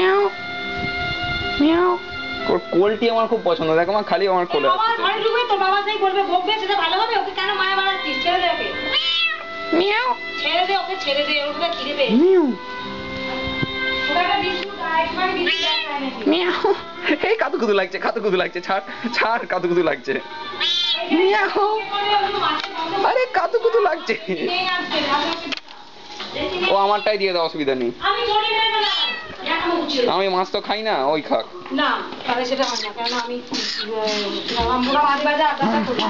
Miao Miao. কোলটি আমার খুব পছন্দ, দেখো মা খালি আমার কোলে বাবা ঘরে ঢুকবে তো বাবা সেই বলবে বকবে, সেটা ভালো হবে? ওকে কেন মায়া বাড়াচ্ছিস? ছেড়ে দে ওকে। মিয়াও ছেড়ে দে ওকে, ছেড়ে দে, ওর কোথায় খিদে পেয়েছে। মিয়াও ওকে একটা বিস্কুট একবারে বিস্কুট খায় নাকি? মিয়াও। এই কাতুকুতু লাগছে, কাতুকুতু লাগছে, ছাড় ছাড়, কাতুকুতু লাগছে। মিয়াও। আরে কাতুকুতু লাগছে। ও আমারটাই দিয়ে দাও, অসুবিধা নেই। আমি মাছ তো খাই না, ওই খাক। না তাহলে সেটা হয় না, কারণ আমি আমরা মাঝে মাঝে আড্ডাটা করি।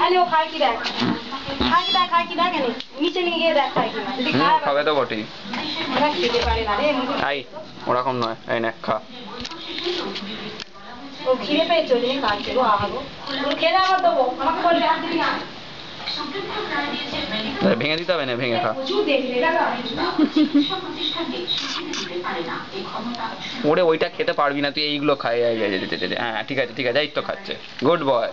আরে ও খায় কি দেখ, খায় কি দেখ নিচে নিয়ে গিয়ে দেখ খায় কি না। যদি খায় খাবে তো বটেই। ওরা খেতে পারে না রে। আই ওরকম নয়, এই নে খা। ও খিদে পেয়েছে, ওই জন্য খাচ্ছে গো। আহাগো ওর খেয়ে আবার দেবো, আমাকে বলবে হাত দিবি না। ভেঙে দিতে হবে না, ভেঙে খা। ওরে ওইটা খেতে পারবি না তুই, এইগুলো খাই। হ্যাঁ ঠিক আছে ঠিক আছে, এই তো খাচ্ছে, গুড বয়।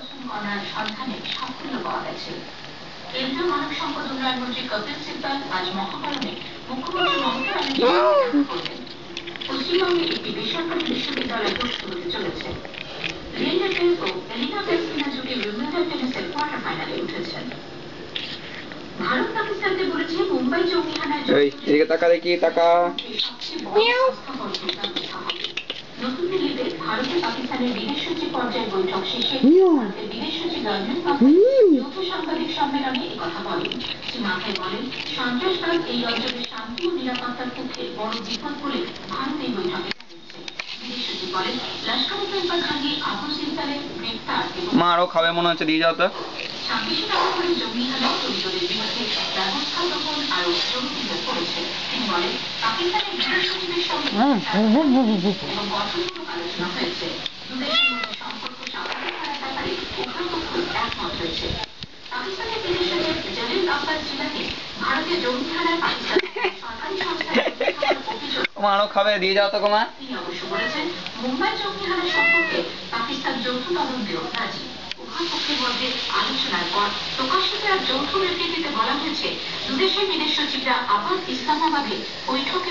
কেন্দ্রীয় মানব সম্পদ উন্নয়ন মন্ত্রী কপিল সিব্বল আজ মহাকরণে মুখ্যমন্ত্রী মমতা ব্যানার্জি করবেন। পশ্চিমবঙ্গে একটি বেসরকারি বিশ্ববিদ্যালয় প্রস্তুত হতে চলেছে। রিয়েল টেনিস ও এলিনা ভেসলিনা জুটি উইম্বলডন টেনিসের কোয়ার্টার ফাইনালে উঠেছেন। ভারত পাকিস্তানকে বলেছে মুম্বাই জঙ্গি হানায় এদিকে তাকা, দেখি তাকা। নতুন দিল্লিতে ভারত পাকিস্তানের বিদেশ সচিব পর্যায়ের বৈঠক শেষে ভারতের বিদেশ সচিব রঞ্জন যৌথ সাংবাদিক সম্মেলনে একথা বলেন। শ্রী মাথায় বলেন, সন্ত্রাসবাদ এই অঞ্চলের শান্তি ও নিরাপত্তার পক্ষে বড় বিপদ বলে ভারত এই বৈঠকে জানিয়েছে। বিদেশ সচিব বলেন, লস্কর-ই-তৈয়বা খালি আবু সিলতানের গ্রেফতার এবং মা আরো খাবে মনে হচ্ছে, দিয়ে যাও তো। 26 টাকা করে জঙ্গি হানায় জড়িতদের বিরুদ্ধে ব্যবস্থা গ্রহণ আরো জোরদার করেছে। তিনি বলেন, পাকিস্তানের বিদেশ সচিবের সঙ্গে এবং গঠনমূলক আলোচনা হয়েছে। দুদেশের মধ্যে সম্পর্ক স্বাভাবিক করার ব্যাপারে উভয় পক্ষ একমত হয়েছে। পাকিস্তানের বিদেশ সচিব জলিল আব্বাস জিলানি ভারতীয় জঙ্গি হানায় পাকিস্তানের সরকারি সংস্থার অভিযোগ। মা আরো খাবে, দিয়ে যাও তো মা। তিনি অবশ্য বলেছেন, মুম্বাই জঙ্গি হানা সম্পর্কে পাকিস্তান যৌথ তদন্তেও রাজি। উভয় পক্ষের মধ্যে আলোচনার পর প্রকাশিত এক যৌথ বিবৃতিতে বলা হয়েছে, দুদেশের বিদেশ সচিবরা আবার ইসলামাবাদে বৈঠকে